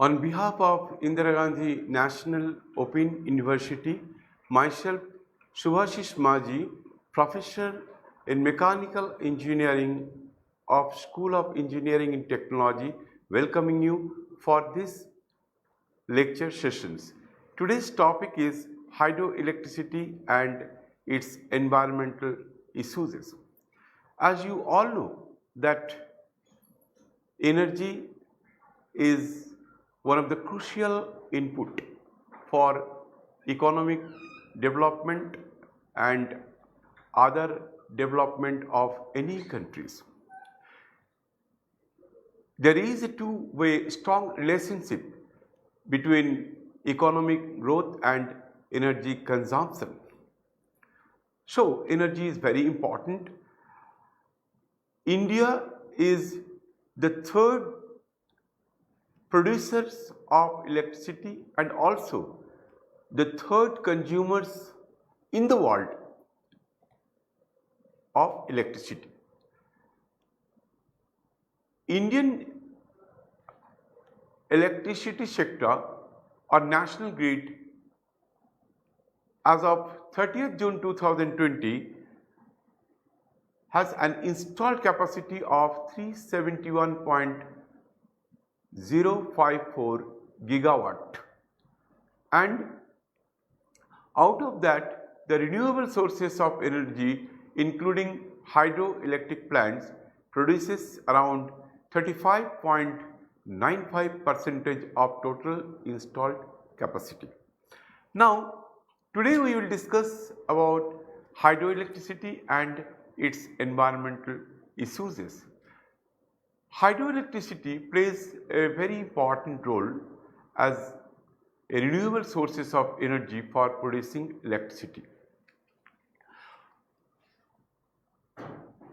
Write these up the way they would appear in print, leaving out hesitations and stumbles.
On behalf of Indira Gandhi National Open University, myself Subhashish Maji, professor in Mechanical Engineering of School of Engineering and Technology, welcoming you for this lecture sessions. Today's topic is hydroelectricity and its environmental issues. As you all know that energy is one of the crucial input for economic development and other development of any countries. There is a two-way strong relationship between economic growth and energy consumption. So energy is very important. India is the third producers of electricity and also the third consumers in the world of electricity. Indian electricity sector or national grid as of 30th June 2020 has an installed capacity of 371.054 gigawatt, and out of that the renewable sources of energy including hydroelectric plants produces around 35.95% of total installed capacity. Now today we will discuss about hydroelectricity and its environmental issues. Hydroelectricity plays a very important role as a renewable sources of energy for producing electricity.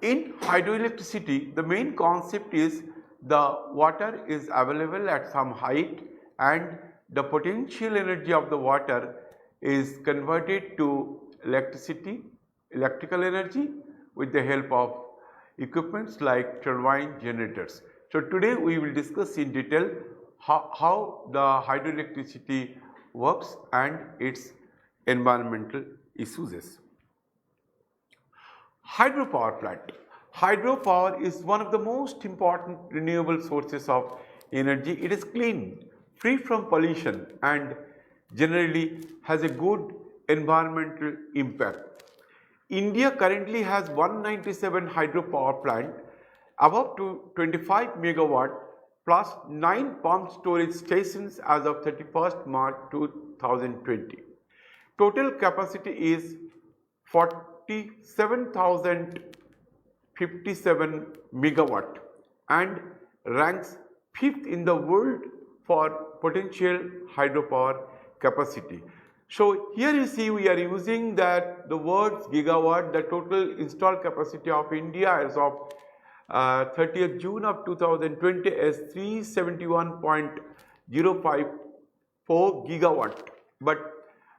In hydroelectricity, the main concept is the water is available at some height and the potential energy of the water is converted to electrical energy with the help of equipments like turbine generators. So today we will discuss in detail how the hydroelectricity works and its environmental issues. Hydropower plant. Hydropower is one of the most important renewable sources of energy. It is clean, free from pollution and generally has a good environmental impact. India currently has 197 hydropower plant above to 25 megawatt plus 9 pump storage stations as of 31st March 2020. Total capacity is 47,057 megawatt and ranks 5th in the world for potential hydropower capacity. So here you see we are using that the words gigawatt, the total installed capacity of India as of 30th June of 2020 is 371.054 gigawatt, but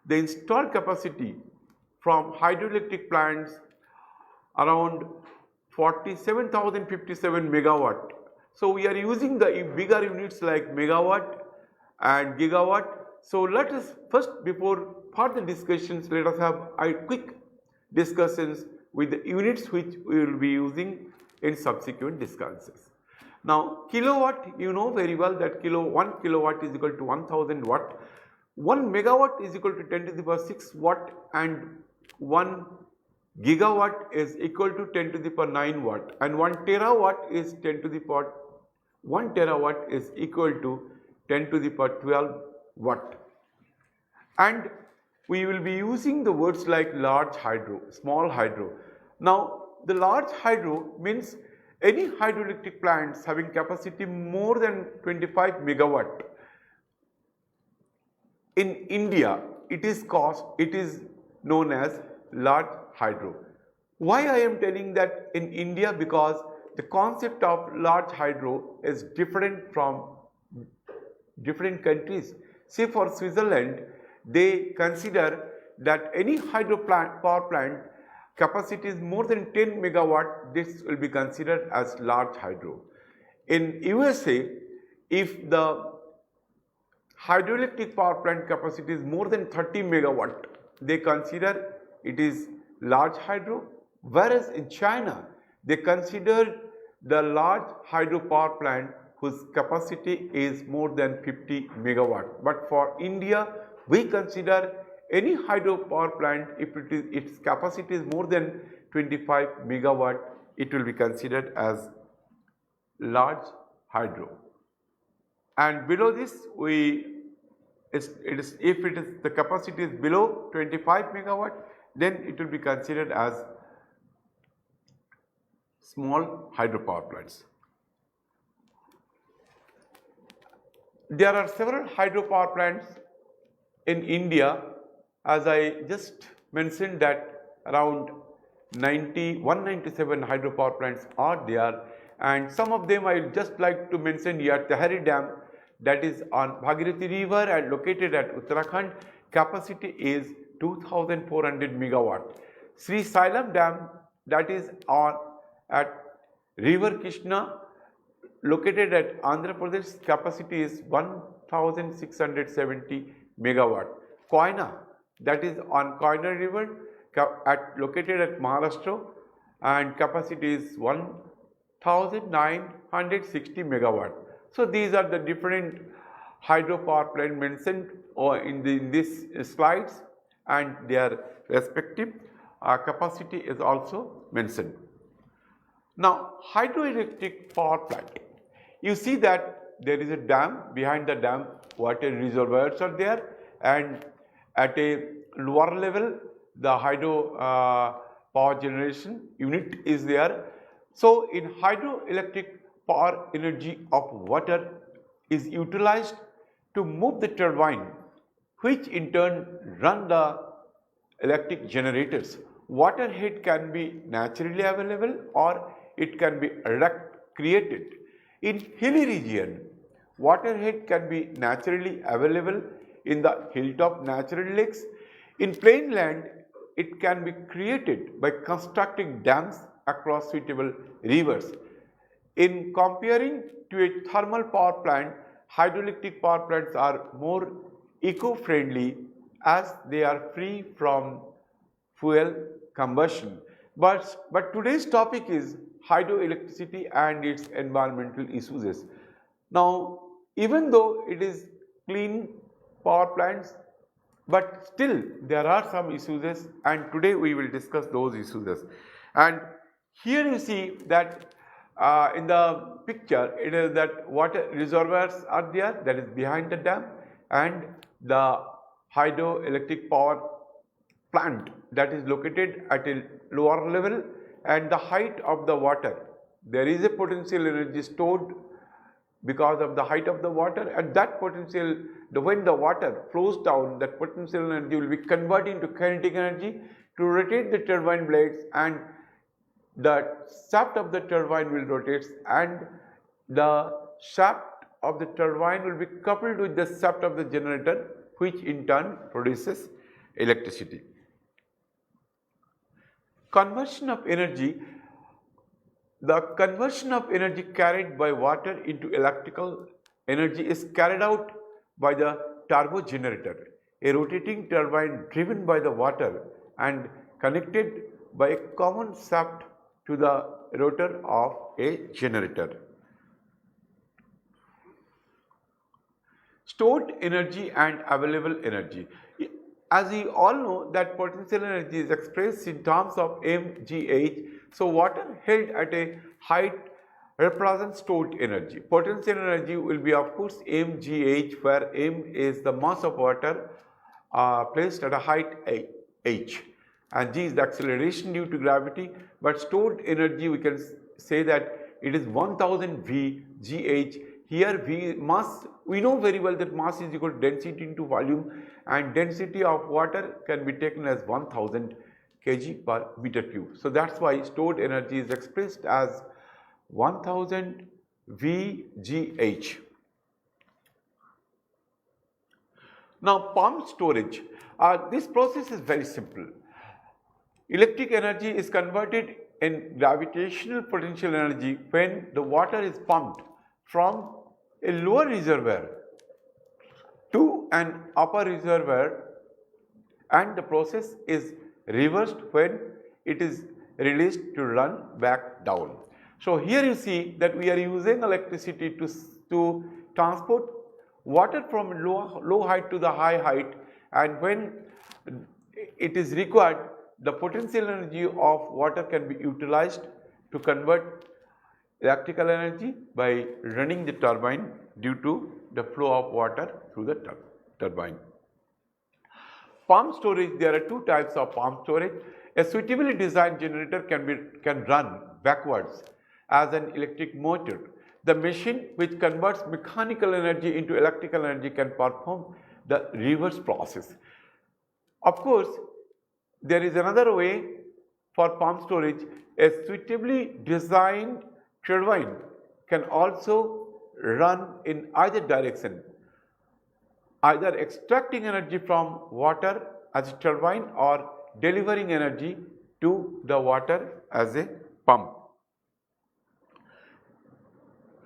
the installed capacity from hydroelectric plants around 47,057 megawatt. So we are using the bigger units like megawatt and gigawatt. So let us first, before further discussions, let us have a quick discussions with the units which we will be using in subsequent discussions. Now kilowatt, you know very well that 1 kilowatt is equal to 1000 watt, 1 megawatt is equal to 10 to the power 6 watt and 1 gigawatt is equal to 10 to the power 9 watt and 1 terawatt is 10 to the power 1 terawatt is equal to 10 to the power 12 watt. And we will be using the words like large hydro, small hydro. Now the large hydro means any hydroelectric plants having capacity more than 25 megawatt. In India it is known as large hydro. Why I am telling that in India? Because the concept of large hydro is different from different countries. Say for Switzerland, they consider that any power plant capacity is more than 10 megawatt, this will be considered as large hydro. In USA, if the hydroelectric power plant capacity is more than 30 megawatt, they consider it is large hydro, whereas in China they consider the large hydro power plant whose capacity is more than 50 megawatt. But for India, we consider any hydro power plant, if its capacity is more than 25 megawatt, it will be considered as large hydro. And below this, if the capacity is below 25 megawatt, then it will be considered as small hydropower plants. There are several hydropower plants in India, as I just mentioned that around 197 hydropower plants are there, and some of them I will just like to mention here. Tehri Dam, that is on Bhagirathi River and located at Uttarakhand, capacity is 2400 megawatt. Sri Sailam Dam, that is at River Krishna, located at Andhra Pradesh, capacity is 1670 megawatt. Koyna, that is on Koyna River, located at Maharashtra, and capacity is 1960 megawatt. So these are the different hydropower plant mentioned in these slides, and their respective capacity is also mentioned. Now, hydroelectric power plant, you see that there is a dam, behind the dam water reservoirs are there, and at a lower level the hydro power generation unit is there. So in hydroelectric power, energy of water is utilized to move the turbine, which in turn run the electric generators. Water heat can be naturally available or it can be created. In hilly region, water heat can be naturally available in the hilltop natural lakes. In plain land, it can be created by constructing dams across suitable rivers. In comparing to a thermal power plant, hydroelectric power plants are more eco-friendly as they are free from fuel combustion. But today's topic is hydroelectricity and its environmental issues. Now, even though it is clean power plants, but still there are some issues, and today we will discuss those issues. And here you see that in the picture, it is that water reservoirs are there, that is behind the dam, and the hydroelectric power plant that is located at a lower level, and the height of the water, there is a potential energy stored because of the height of the water, and that potential, when the water flows down, that potential energy will be converted into kinetic energy to rotate the turbine blades, and the shaft of the turbine will rotate, and the shaft of the turbine will be coupled with the shaft of the generator, which in turn produces electricity. Conversion of energy. The conversion of energy carried by water into electrical energy is carried out by the turbo generator, a rotating turbine driven by the water and connected by a common shaft to the rotor of a generator. Stored energy and available energy. As we all know that potential energy is expressed in terms of mgh. So water held at a height represents stored energy. Potential energy will be of course mgh, where m is the mass of water placed at a height h, and g is the acceleration due to gravity. But stored energy, we can say that it is 1000 V gh. Here V mass, we know very well that mass is equal to density into volume, and density of water can be taken as 1000 kg per meter cube. So that's why stored energy is expressed as 1000 VGH. Now pumped storage. This process is very simple. Electric energy is converted in gravitational potential energy when the water is pumped from a lower reservoir to an upper reservoir, and the process is reversed when it is released to run back down. So, here you see that we are using electricity to transport water from low height to the high height, and when it is required, the potential energy of water can be utilized to convert electrical energy by running the turbine due to the flow of water through the turbine. Pump storage, there are two types of pump storage. A suitably designed generator can run backwards as an electric motor. The machine which converts mechanical energy into electrical energy can perform the reverse process. Of course, there is another way for pump storage. A suitably designed turbine can also run in either direction, either extracting energy from water as a turbine or delivering energy to the water as a pump.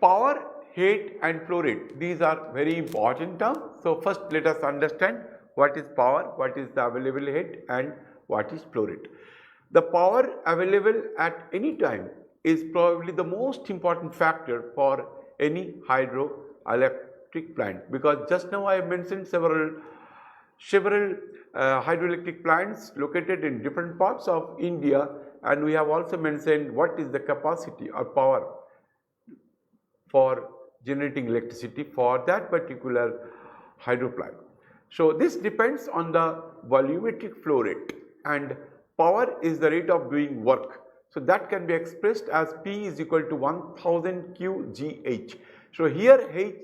Power, heat and flow rate, these are very important terms. So, first let us understand what is power, what is the available heat and what is flow rate. The power available at any time is probably the most important factor for any hydroelectric plant, because just now I have mentioned several hydroelectric plants located in different parts of India, and we have also mentioned what is the capacity or power for generating electricity for that particular hydro plant. So, this depends on the volumetric flow rate, and power is the rate of doing work. So, that can be expressed as P is equal to 1000 QGH. So, here H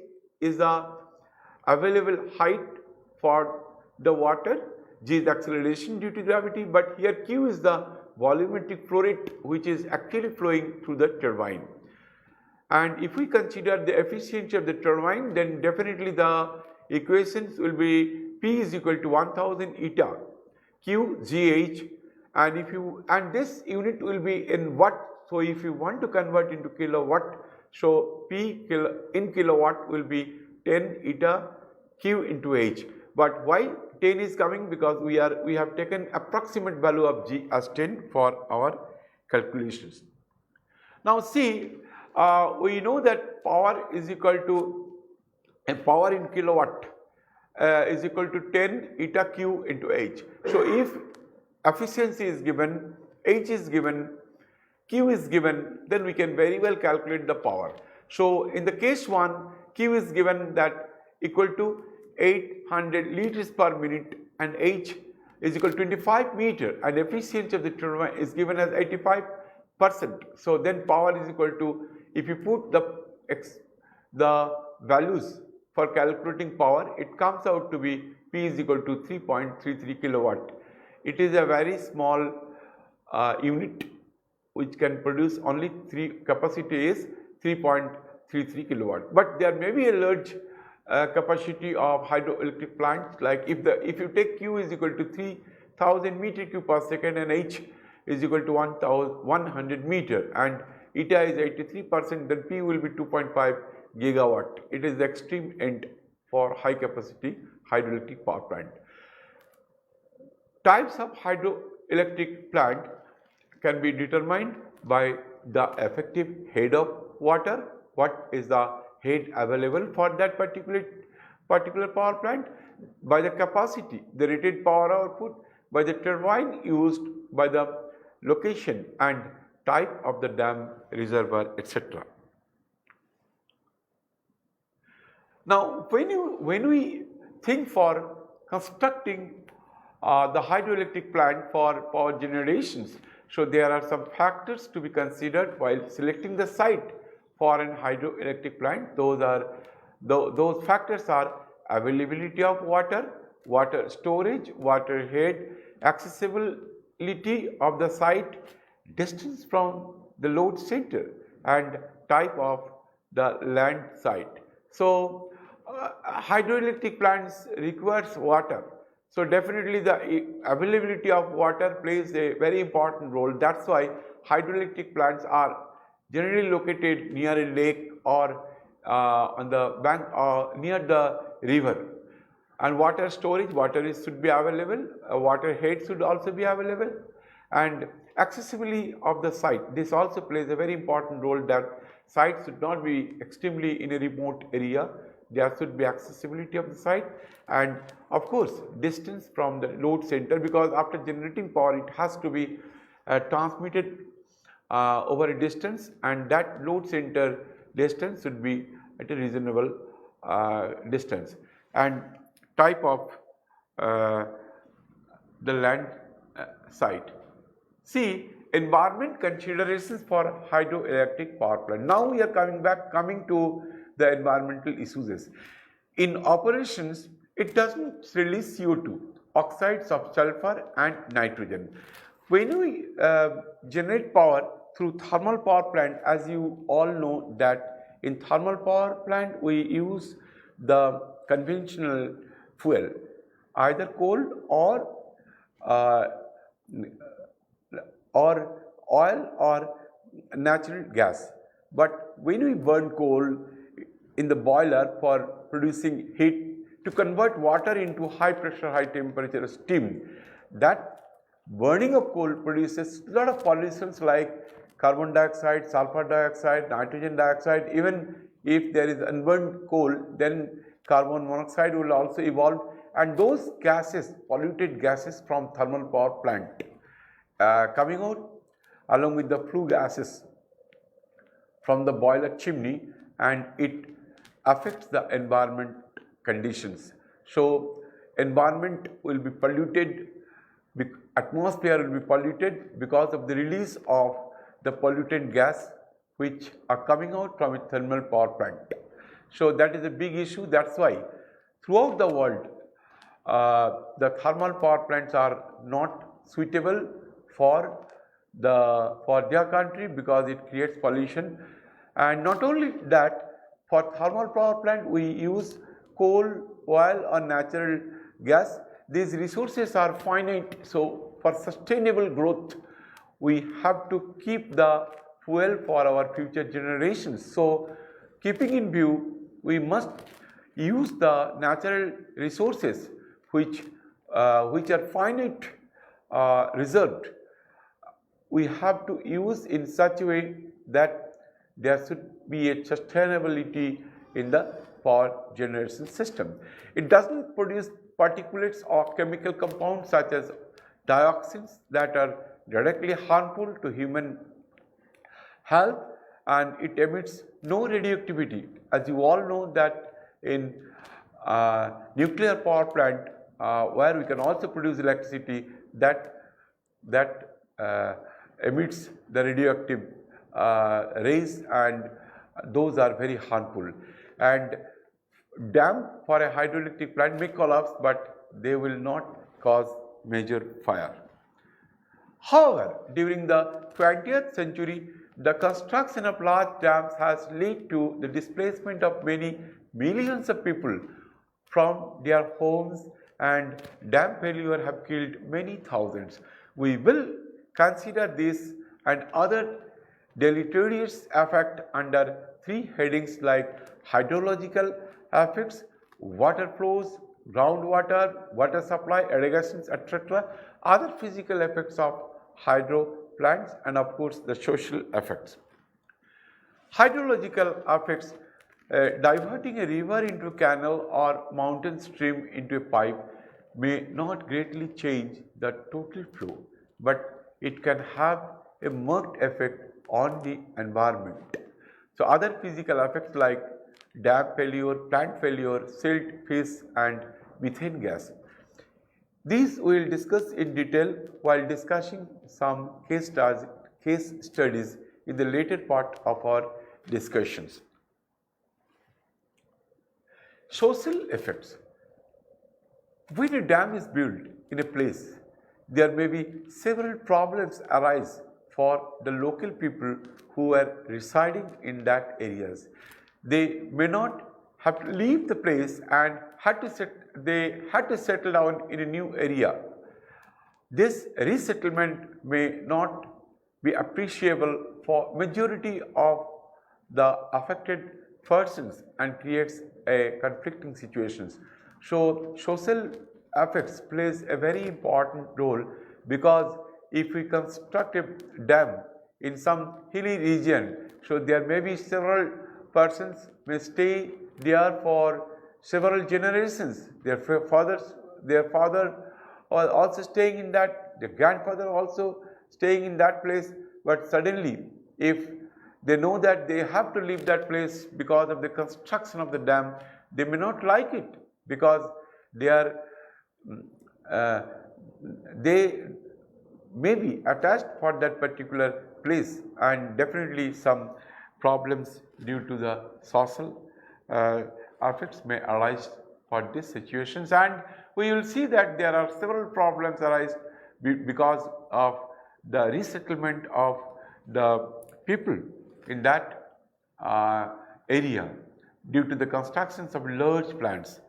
is the available height for the water, G is acceleration due to gravity, but here Q is the volumetric flow rate which is actually flowing through the turbine. And if we consider the efficiency of the turbine, then definitely the equations will be P is equal to 1000 eta QGH, and this unit will be in watt. So, if you want to convert into kilowatt, so P in kilowatt will be 10 eta Q into H. But why 10 is coming? Because we have taken approximate value of G as 10 for our calculations. Now, see, we know that power is equal to power in kilowatt is equal to 10 eta Q into H. So, if efficiency is given, H is given, Q is given, then we can very well calculate the power. So, in the case 1, Q is given that equal to 800 liters per minute and H is equal to 25 meter, and efficiency of the turbine is given as 85%. So, then power is equal to, if you put the values for calculating power, it comes out to be P is equal to 3.33 kilowatt. It is a very small unit which can produce only capacity is 3.33 kilowatt, but there may be a large capacity of hydroelectric plants, like if you take Q is equal to 3000 meter cube per second and H is equal to 1100 meter and eta is 83%, then P will be 2.5 gigawatt. It is the extreme end for high capacity hydroelectric power plant. Types of hydroelectric plant can be determined by the effective head of water, what is the head available for that particular power plant, by the capacity, the rated power output, by the turbine used, by the location and type of the dam, reservoir, etc. Now, when we think for constructing the hydroelectric plant for power generations, so there are some factors to be considered while selecting the site for an hydroelectric plant. Those factors are availability of water, water storage, water head, accessibility of the site, distance from the load center and type of the land site. So, hydroelectric plants requires water. So, definitely the availability of water plays a very important role. That is why hydroelectric plants are generally located near a lake or on the bank or near the river. And water storage, should be available, water head should also be available, and accessibility of the site. This also plays a very important role, that site should not be extremely in a remote area. There should be accessibility of the site, and of course distance from the load center, because after generating power it has to be transmitted over a distance, and that load center distance should be at a reasonable distance. And type of the land site. See, environment considerations for hydroelectric power plant. Now we are coming to the environmental issues. In operations, it doesn't release CO2, oxides of sulfur and nitrogen. When we generate power through thermal power plant, as you all know that in thermal power plant we use the conventional fuel, either coal or oil or natural gas. But when we burn coal in the boiler for producing heat to convert water into high pressure, high temperature steam, that burning of coal produces a lot of pollutions like carbon dioxide, sulfur dioxide, nitrogen dioxide. Even if there is unburned coal, then carbon monoxide will also evolve, and those gases, polluted gases from thermal power plant coming out along with the flue gases from the boiler chimney, and it affects the environment conditions. So environment will be polluted, atmosphere will be polluted because of the release of the pollutant gas which are coming out from a thermal power plant. So that is a big issue. That's why throughout the world the thermal power plants are not suitable for their country because it creates pollution. And not only that, for thermal power plant we use coal, oil or natural gas. These resources are finite, so for sustainable growth we have to keep the fuel for our future generations. So keeping in view, we must use the natural resources which are finite reserved. We have to use in such a way that there should be a sustainability in the power generation system. It doesn't produce particulates or chemical compounds such as dioxins that are directly harmful to human health, and it emits no radioactivity. As you all know that in nuclear power plant where we can also produce electricity, that emits the radioactive rays, and those are very harmful. And dam for a hydroelectric plant may collapse, but they will not cause major fire. However, during the 20th century, the construction of large dams has led to the displacement of many millions of people from their homes, and dam failure have killed many thousands. We will consider this and other deleterious effects under three headings like hydrological effects, water flows, groundwater, water supply, irrigations, etc., other physical effects of hydro plants, and of course the social effects. Hydrological effects, diverting a river into a canal or mountain stream into a pipe may not greatly change the total flow, but it can have a marked effect on the environment. So other physical effects like dam failure, plant failure, silt, fish and methane gas. These we will discuss in detail while discussing some case studies in the later part of our discussions. Social effects. When a dam is built in a place, there may be several problems arise for the local people who are residing in that areas. They may not have to leave the place and they had to settle down in a new area. This resettlement may not be appreciable for majority of the affected persons and creates a conflicting situations. So social effects plays a very important role, because if we construct a dam in some hilly region, so there may be several persons may stay there for several generations. Their father are also staying in that, their grandfather also staying in that place. But suddenly, if they know that they have to leave that place because of the construction of the dam, they may not like it, because they are uh, they may be attached for that particular place, and definitely some problems due to the social effects may arise for these situations. And we will see that there are several problems arise because of the resettlement of the people in that area due to the constructions of large plants.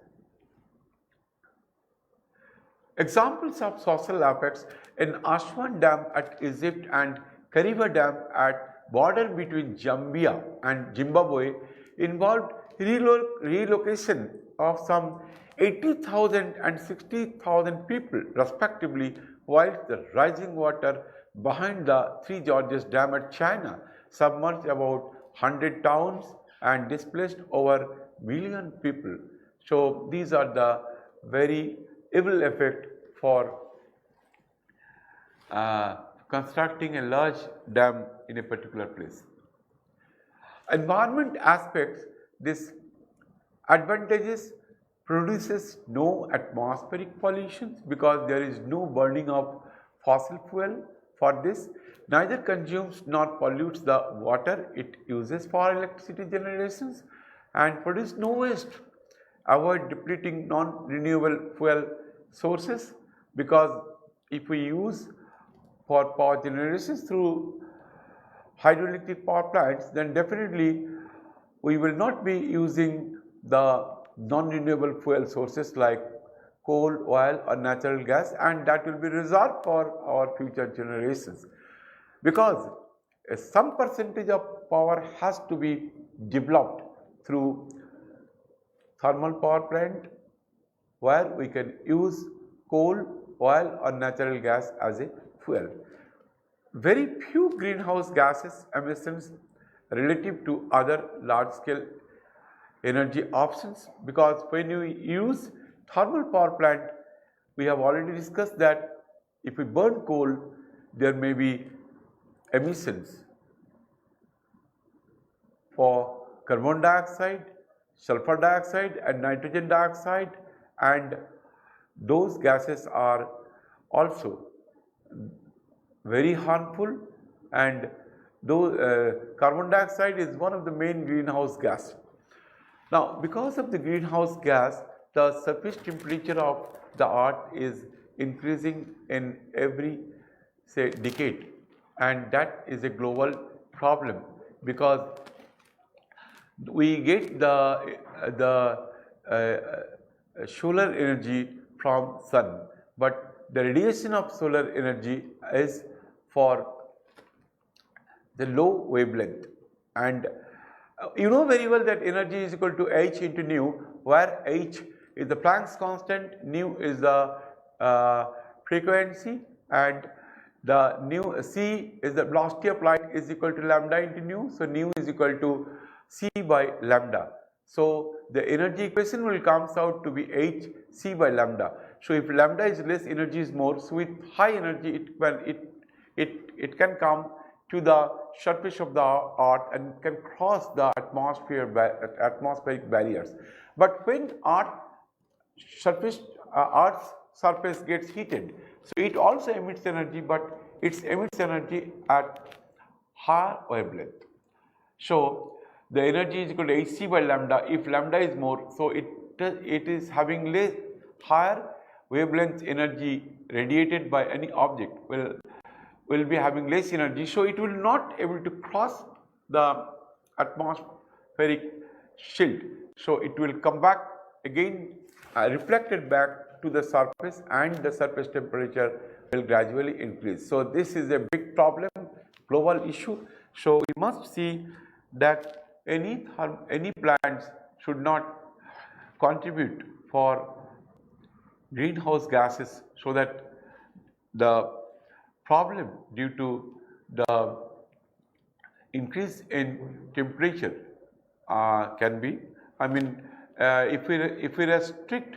Examples of social effects in Aswan Dam at Egypt and Kariba Dam at border between Zambia and Zimbabwe involved relocation of some 80,000 and 60,000 people respectively, whilst the rising water behind the Three Gorges Dam at China submerged about 100 towns and displaced over million people. So these are the very evil effect for constructing a large dam in a particular place. Environment aspects, this advantages produces no atmospheric pollution because there is no burning of fossil fuel for this, neither consumes nor pollutes the water it uses for electricity generations, and produce no waste, avoid depleting non-renewable fuel sources, because if we use for power generations through hydroelectric power plants, then definitely we will not be using the non-renewable fuel sources like coal, oil or natural gas, and that will be reserved for our future generations, because some percentage of power has to be developed through thermal power plant, where we can use coal, oil or natural gas as a fuel. Very few greenhouse gases emissions relative to other large scale energy options, because when you use thermal power plant, we have already discussed that if we burn coal, there may be emissions for carbon dioxide, sulfur dioxide and nitrogen dioxide, and those gases are also very harmful, and though carbon dioxide is one of the main greenhouse gas. Now, because of the greenhouse gas, the surface temperature of the earth is increasing in every decade, and that is a global problem, because we get the solar energy from sun, but the radiation of solar energy is for the low wavelength, and you know very well that energy is equal to H into nu, where H is the Planck's constant, nu is the frequency, and the nu c is the velocity of light is equal to lambda into nu. So nu is equal to c by lambda. So the energy equation will comes out to be H c by lambda. So if lambda is less, energy is more. So with high energy, it can come to the surface of the earth and can cross the atmospheric barriers. But when Earth's surface gets heated, so it also emits energy, but it emits energy at higher wavelength. So the energy is equal to Hc by lambda. If lambda is more, so it is having less higher wavelength energy radiated by any object will be having less energy, so it will not able to cross the atmospheric shield. So it will come back again, reflected back to the surface, and the surface temperature will gradually increase. So this is a big problem, global issue. So we must see that any plants should not contribute for greenhouse gases, so that the problem due to the increase in temperature can be, if we restrict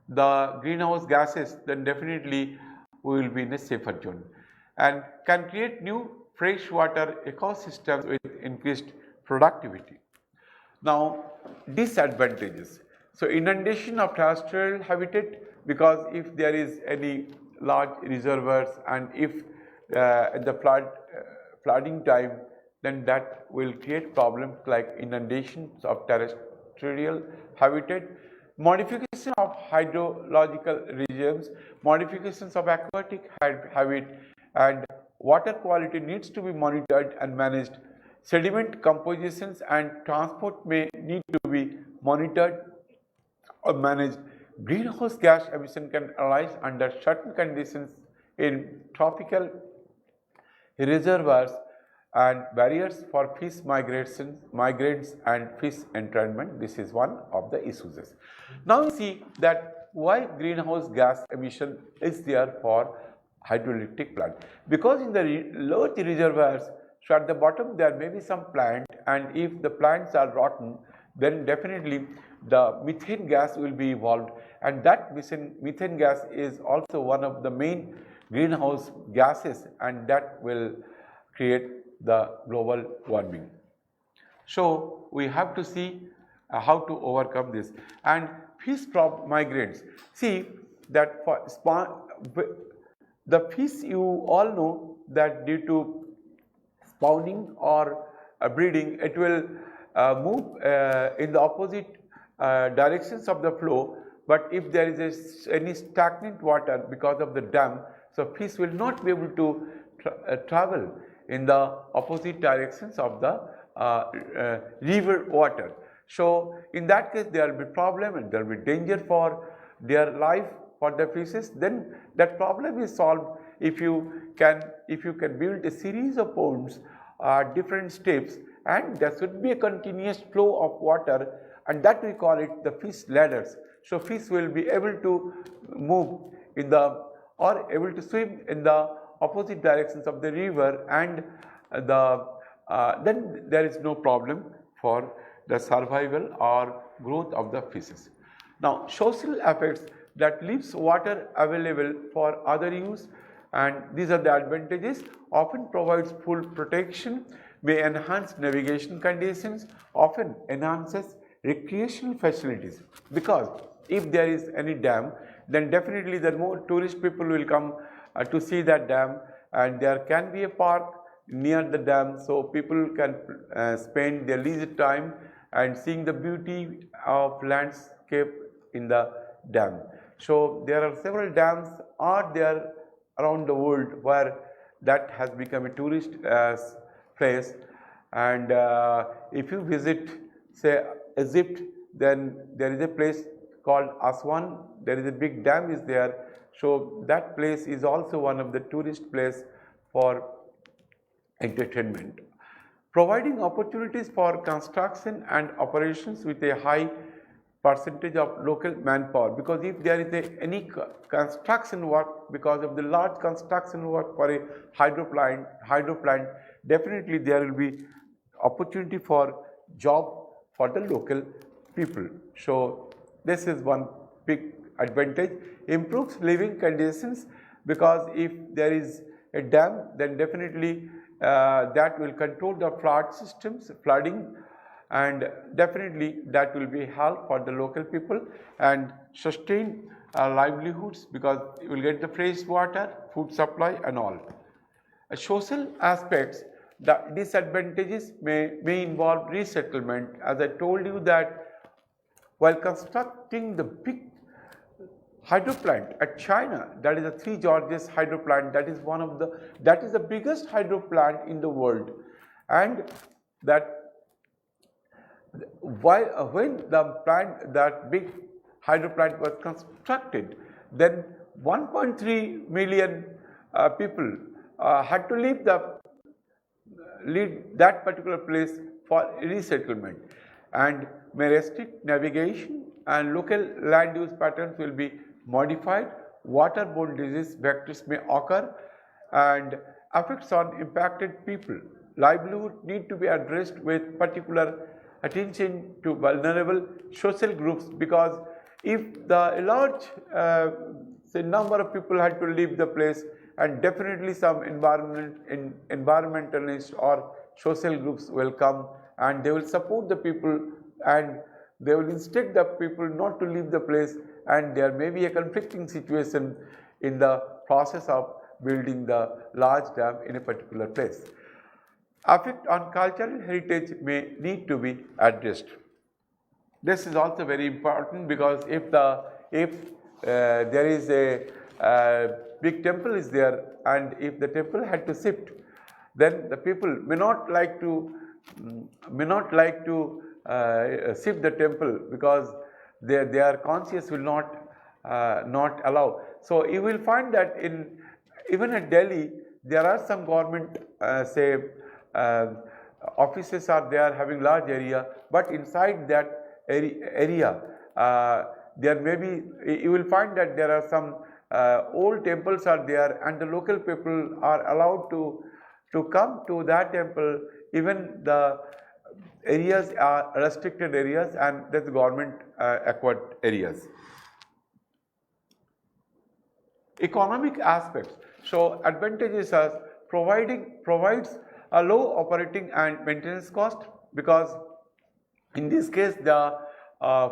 the greenhouse gases, then definitely we will be in a safer zone, and can create new freshwater ecosystems with increased productivity. Now, disadvantages. So, inundation of terrestrial habitat, because if there is any large reservoirs and if at the flooding time, then that will create problems like inundations of terrestrial habitat, modification of hydrological regimes, modifications of aquatic habit, and water quality needs to be monitored and managed. Sediment compositions and transport may need to be monitored or managed. Greenhouse gas emission can arise under certain conditions in tropical reservoirs, and barriers for fish migrants and fish entrainment. This is one of the issues. Now we see that why greenhouse gas emission is there for hydroelectric plant, because in the large reservoirs, so at the bottom there may be some plant, and if the plants are rotten, then definitely the methane gas will be evolved, and that methane gas is also one of the main greenhouse gases, and that will create the global warming. So we have to see how to overcome this. And fish migrants, see that for the fish, you all know that due to spawning or breeding, it will move in the opposite directions of the flow, but if there is any stagnant water because of the dam, so fish will not be able to travel in the opposite directions of the river water. So in that case there will be problem and there will be danger for their life, for the fishes. Then that problem is solved if you can build a series of ponds, different steps, and there should be a continuous flow of water, and that we call it the fish ladders. So fish will be able to move in the or able to swim in the opposite directions of the river, and then there is no problem for the survival or growth of the fishes. Now, social effects, that leaves water available for other use, and these are the advantages. Often provides full protection, may enhance navigation conditions, often enhances recreational facilities, because if there is any dam, then definitely the more tourist people will come to see that dam, and there can be a park near the dam, so people can spend their leisure time and seeing the beauty of landscape in the dam. So there are several dams are there around the world where that has become a tourist place, and if you visit say Egypt, then there is a place called Aswan, there is a big dam is there, so that place is also one of the tourist place for entertainment. Providing opportunities for construction and operations with a high percentage of local manpower, because if there is any construction work, because of the large construction work for a hydro plant, definitely there will be opportunity for job for the local people. So this is one big advantage. Improves living conditions, because if there is a dam, then definitely that will control the flooding, and definitely that will be help for the local people and sustain livelihoods, because you will get the fresh water, food supply and all. Social aspects, the disadvantages may involve resettlement. As I told you that while constructing the big hydro plant at China, that is the Three Gorges hydro plant, that is the biggest hydro plant in the world, and that when that big hydro plant was constructed, then 1.3 million people had to leave that particular place for resettlement, and may restrict navigation, and local land use patterns will be modified, waterborne disease vectors may occur, and effects on impacted people. Livelihood need to be addressed with particular attention to vulnerable social groups, because if the large say number of people had to leave the place, and definitely some environmentalists or social groups will come and they will support the people and they will instruct the people not to leave the place, and there may be a conflicting situation in the process of building the large dam in a particular place. Effect on cultural heritage may need to be addressed. This is also very important, because if there is a big temple is there, and if the temple had to shift, then the people may not like to shift the temple, because their conscience will not allow. So you will find that even at Delhi there are some government offices are there having large area, but inside that area there may be, you will find that there are some old temples are there, and the local people are allowed to come to that temple. Even the areas are restricted areas, and that's government acquired areas. Economic aspects. So advantages as provides a low operating and maintenance cost, because in this case the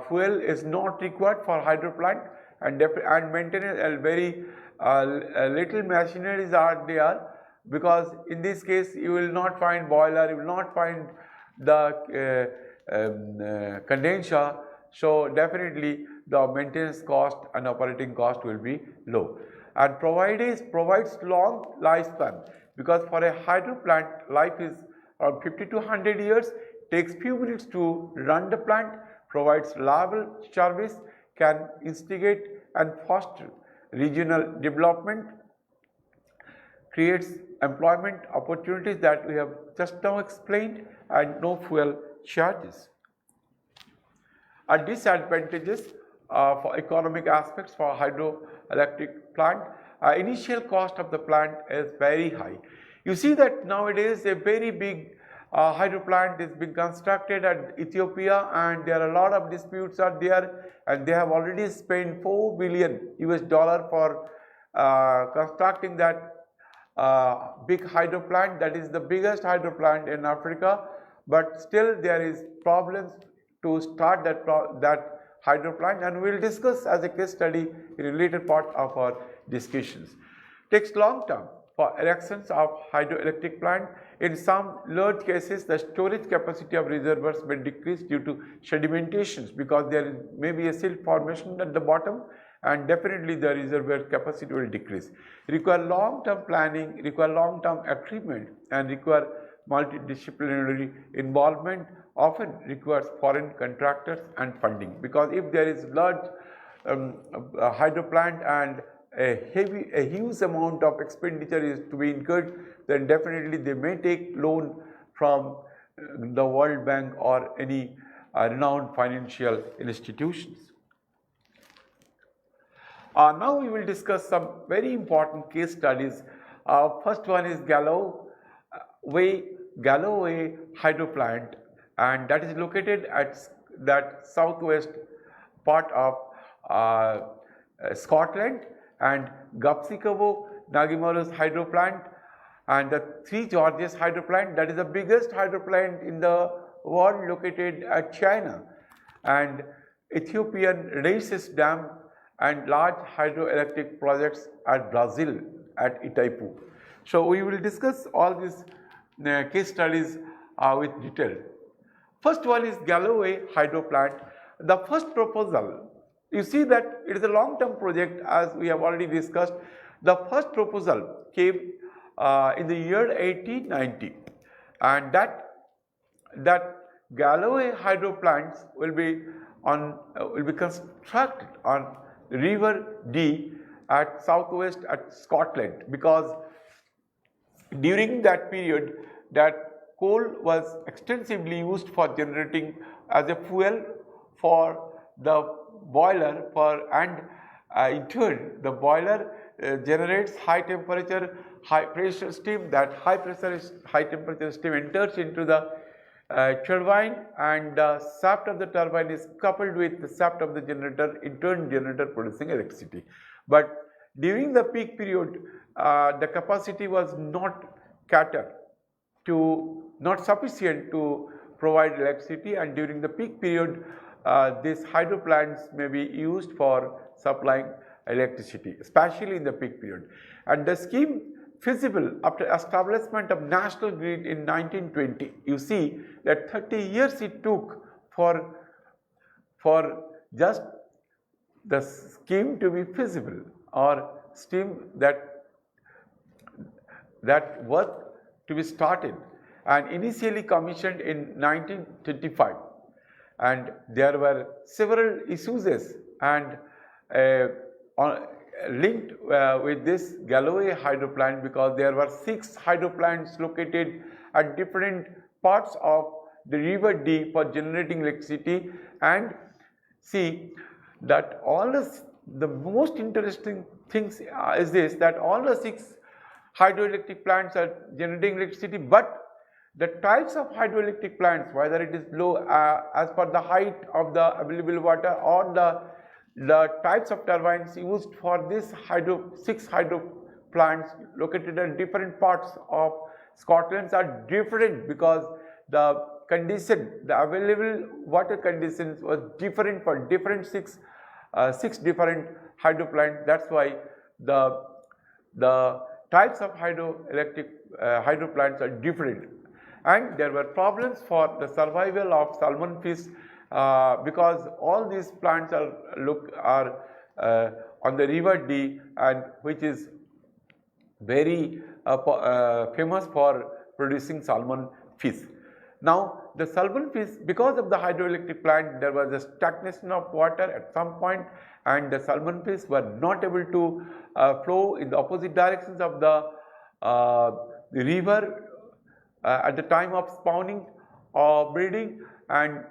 fuel is not required for hydro plant, and maintenance very little machineries are there, because in this case you will not find boiler, you will not find the condenser. So definitely the maintenance cost and operating cost will be low. And provides long lifespan, because for a hydro plant life is around 50 to 100 years, takes few minutes to run the plant, provides reliable service, can instigate and foster regional development, creates employment opportunities that we have just now explained, and no fuel charges. And disadvantages for economic aspects for hydroelectric plant, initial cost of the plant is very high. You see that nowadays a very big hydro plant is being constructed at Ethiopia, and there are a lot of disputes are there, and they have already spent $4 billion for constructing that big hydro plant. That is the biggest hydro plant in Africa, but still there is problems to start that hydro plant, and we will discuss as a case study in a later part of our discussions. Takes long time for erections of hydroelectric plant. In some large cases, the storage capacity of reservoirs may decrease due to sedimentations, because there may be a silt formation at the bottom, and definitely the reservoir capacity will decrease. Require long-term planning, require long-term agreement, and require multidisciplinary involvement, often requires foreign contractors and funding, because if there is large hydro plant and a huge amount of expenditure is to be incurred, then definitely they may take loan from the World Bank or any renowned financial institutions. Now we will discuss some very important case studies. First one is Galloway hydro plant, and that is located at that southwest part of Scotland, and Gapsikovo Nagimaros hydro plant, and the Three Georges hydro plant, that is the biggest hydro plant in the world, located at China, and Ethiopian Reises Dam, and large hydroelectric projects at Brazil at Itaipu. So we will discuss all these case studies with detail. First one is Galloway hydro plant. The first proposal, you see that it is a long-term project, as we have already discussed. The first proposal came in the year 1890, and that Galloway hydro plants will be constructed on River Dee at southwest at Scotland, because during that period that coal was extensively used for generating as a fuel for the boiler and in turn, the boiler generates high temperature, high pressure steam. That high pressure, high temperature steam enters into the turbine, and the shaft of the turbine is coupled with the shaft of the generator, in turn generator producing electricity. But during the peak period, the capacity was not sufficient to provide electricity, and during the peak period, these hydro plants may be used for supplying electricity, especially in the peak period. And the scheme feasible after establishment of national grid in 1920. You see that 30 years it took for just the scheme to be feasible, or scheme that work to be started, and initially commissioned in 1925. And there were several issues and linked with this Galloway hydro plant, because there were 6 hydro plants located at different parts of the river Dee for generating electricity. And see that all the most interesting things is this, that all the 6 hydroelectric plants are generating electricity, but the types of hydroelectric plants, whether it is low as per the height of the available water, or the types of turbines used for this 6 hydro plants located at different parts of Scotland are different, because the available water conditions was different for different 6 different hydro plants. That's why the types of hydro plants are different. And there were problems for the survival of salmon fish, because all these plants are on the river Dee, and which is very famous for producing salmon fish. Now the salmon fish, because of the hydroelectric plant, there was a stagnation of water at some point, and the salmon fish were not able to flow in the opposite directions of the river at the time of spawning or breeding. And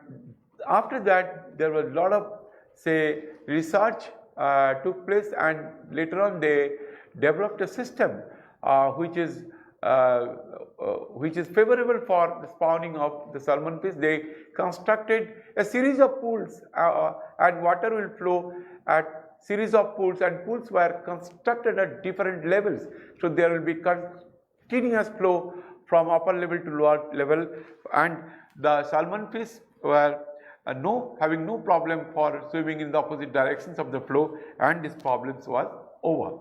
after that, there was a lot of research took place, and later on they developed a system which is favorable for the spawning of the salmon fish. They constructed a series of pools, and water will flow at series of pools, and pools were constructed at different levels. So there will be continuous flow from upper level to lower level, and the salmon fish were having no problem for swimming in the opposite directions of the flow, and this problem was over.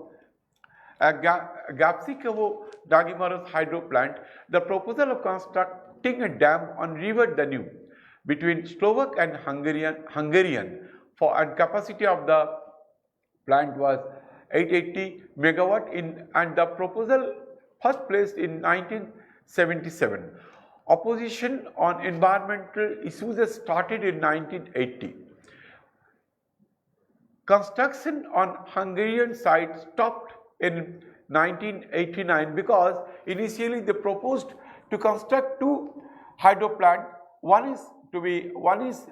Gapsikovo Dagimaros hydro plant, the proposal of constructing a dam on river Danube between Slovak and Hungarian and capacity of the plant was 880 megawatt and the proposal first placed in 1977. Opposition on environmental issues started in 1980. Construction on Hungarian side stopped in 1989 because initially they proposed to construct 2 hydro plants. One is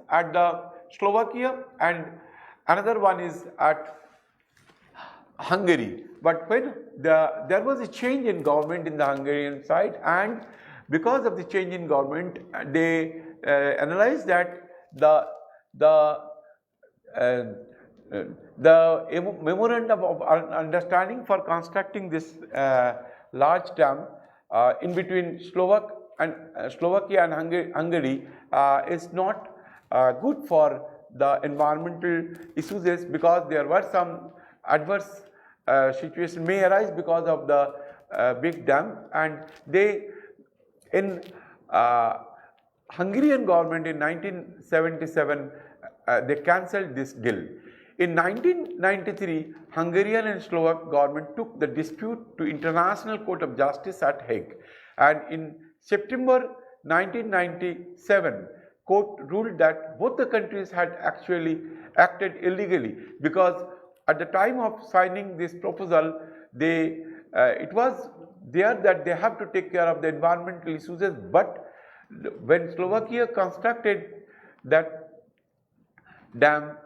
at the Slovakia and another one is at Hungary. But when there was a change in government in the Hungarian side, and because of the change in government, they analyzed that the memorandum of understanding for constructing this large dam in between Slovakia and Hungary is not good for the environmental issues, because there were some adverse situation may arise because of the big dam, and they in Hungarian government in 1977 they cancelled this deal. In 1993, Hungarian and Slovak government took the dispute to International Court of Justice at Hague, and in September 1997, court ruled that both the countries had actually acted illegally, because at the time of signing this proposal, it was there that they have to take care of the environmental issues, but when Slovakia constructed that dam,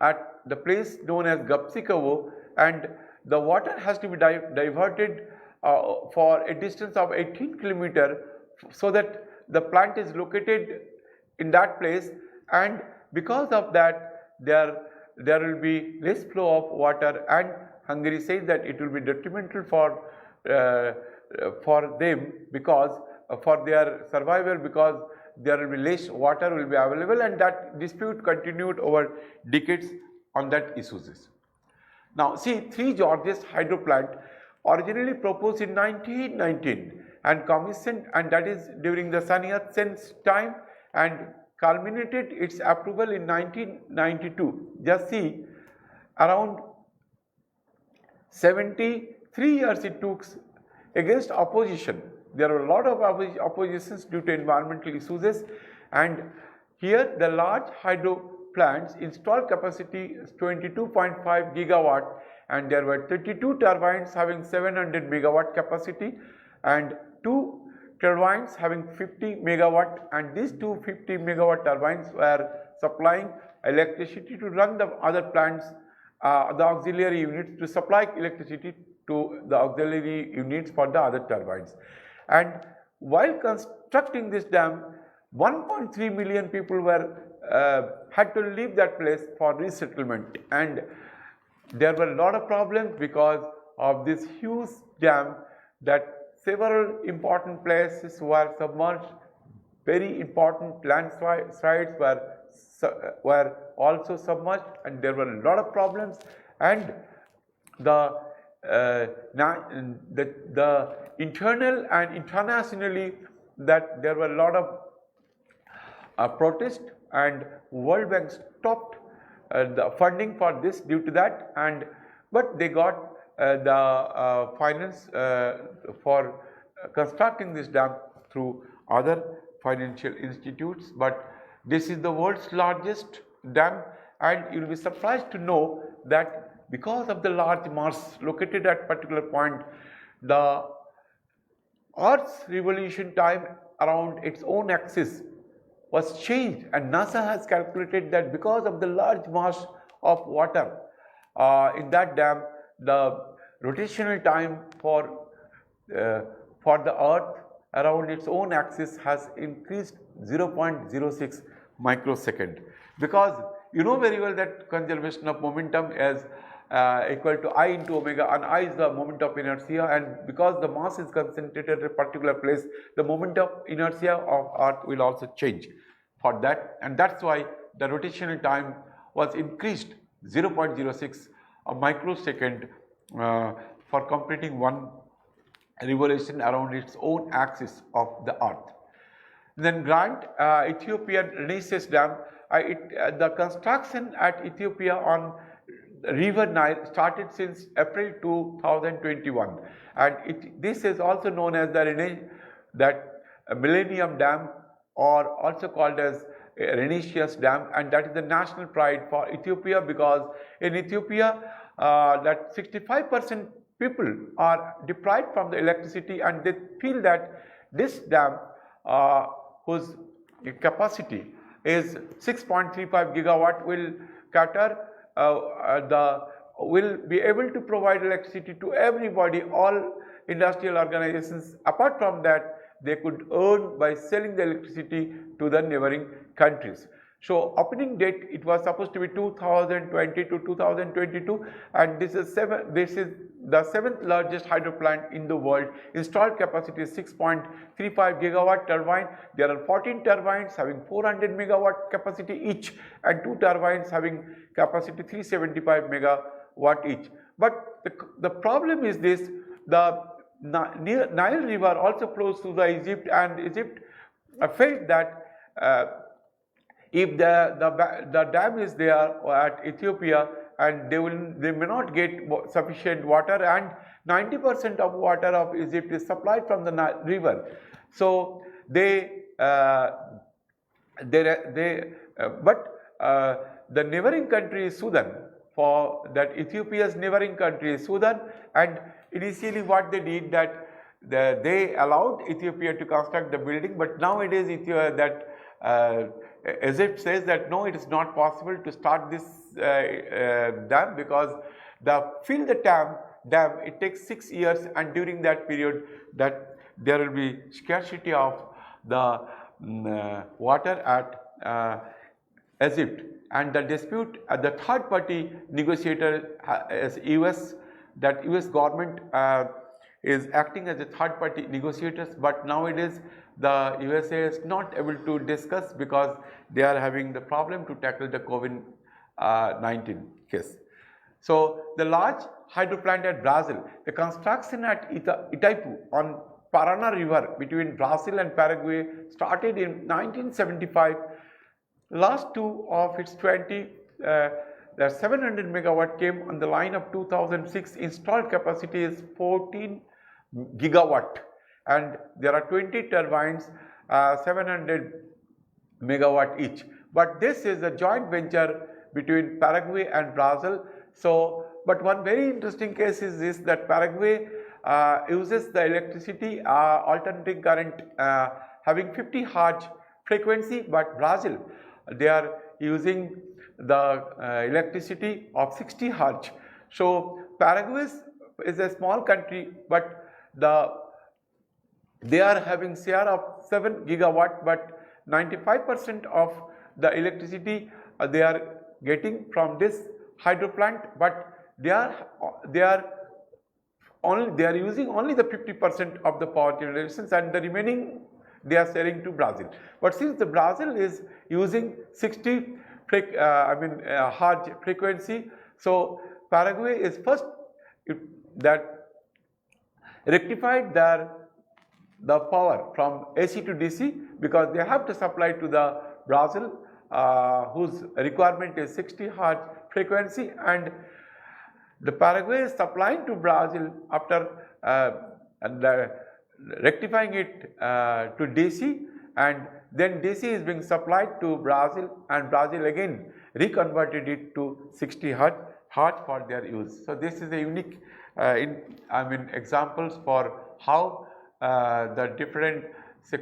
at the place known as Gapsikovo, and the water has to be diverted for a distance of 18 km so that the plant is located in that place, and because of that there will be less flow of water, and Hungary says that it will be detrimental for them, because for their survival, because there will be less water will be available, and that dispute continued over decades on that issues. Now see, Three Gorges hydro plant originally proposed in 1919 and commissioned, and that is during the Sun Yat-sen's time, and culminated its approval in 1992. Just see, around 73 years it took against opposition. There were a lot of oppositions due to environmental issues, and here the large hydro plants installed capacity is 22.5 gigawatt, and there were 32 turbines having 700 megawatt capacity and 2 turbines having 50 megawatt, and these two 50 megawatt turbines were supplying electricity to run the other plants, the auxiliary units, to supply electricity to the auxiliary units for the other turbines. And while constructing this dam, 1.3 million people were had to leave that place for resettlement, and there were a lot of problems because of this huge dam, that several important places were submerged, very important landslides were also submerged, and there were a lot of problems, and the internal and internationally that there were a lot of protests, and World Bank stopped the funding for this due to that, but they got the finance for constructing this dam through other financial institutes. But this is the world's largest dam, and you will be surprised to know that because of the large mass located at particular point, the Earth's revolution time around its own axis was changed, and NASA has calculated that because of the large mass of water in that dam, the rotational time for the Earth around its own axis has increased 0.06 microsecond, because you know very well that conservation of momentum is equal to I into omega, and I is the moment of inertia, and because the mass is concentrated at a particular place, the moment of inertia of Earth will also change for that, and that's why the rotational time was increased 0.06 a microsecond for completing one revolution around its own axis of the Earth. Then Grand Ethiopian Renaissance Dam, the construction at Ethiopia on River Nile started since April 2021, and this is also known as the Millennium Dam, or also called as Renaissance Dam, and that is the national pride for Ethiopia, because in Ethiopia that 65% people are deprived from the electricity, and they feel that this dam whose capacity is 6.35 gigawatt will cater will be able to provide electricity to everybody, all industrial organizations. Apart from that, they could earn by selling the electricity to the neighboring countries. So opening date, it was supposed to be 2020 to 2022, and this is the seventh largest hydro plant in the world. Installed capacity is 6.35 gigawatt turbine. There are 14 turbines having 400 megawatt capacity each, and 2 turbines having capacity 375 megawatt each. But the problem is this: the Nile River also flows through the Egypt, and Egypt felt that if the dam is there at Ethiopia, and they may not get sufficient water, and 90% of water of Egypt is supplied from the Nile River. So the neighboring country is Sudan. For that, Ethiopia's neighboring country is Sudan, and initially what they did, that they allowed Ethiopia to construct the building, but nowadays Egypt says that no, it is not possible to start this dam because fill the dam it takes 6 years, and during that period that there will be scarcity of the water at Egypt, and the dispute the third party negotiator is US, that US government is acting as a third party negotiators, but nowadays the USA is not able to discuss because they are having the problem to tackle the COVID-19 case. So the large hydro plant at Brazil, the construction at Itaipu on Paraná River between Brazil and Paraguay started in 1975. Last two of its 20, the 700 megawatt came on the line of 2006. Installed capacity is 14 gigawatt, and there are 20 turbines, 700 megawatt each. But this is a joint venture between Paraguay and Brazil. So, but one very interesting case is this, that Paraguay uses the electricity alternating current having 50 Hz frequency, but Brazil they are using the electricity of 60 Hz. So Paraguay is a small country, but they are having share of 7 gigawatt, but 95% of the electricity they are getting from this hydro plant, but they are using only the 50% of the power generations, and the remaining they are selling to Brazil. But since the Brazil is using 60 Hz frequency, so Paraguay is first that rectified the power from AC to DC, because they have to supply to the Brazil whose requirement is 60 Hz frequency, and the Paraguay is supplying to Brazil after rectifying it to DC, and then DC is being supplied to Brazil, and Brazil again reconverted it to 60 Hz for their use. So this is a unique examples for how the different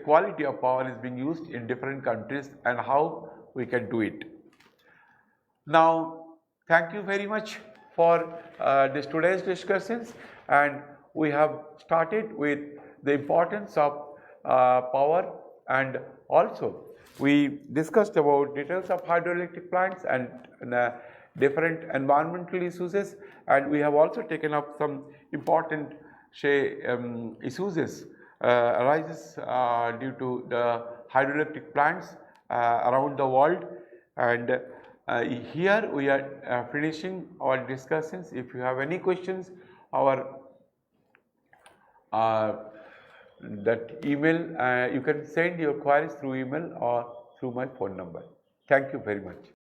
quality of power is being used in different countries and how we can do it. Now, thank you very much for today's discussions, and we have started with the importance of power, and also we discussed about details of hydroelectric plants and different environmental issues, and we have also taken up some important issues arises due to the hydroelectric plants around the world, and here we are finishing our discussions. If you have any questions, our that email, you can send your queries through email or through my phone number. Thank you very much.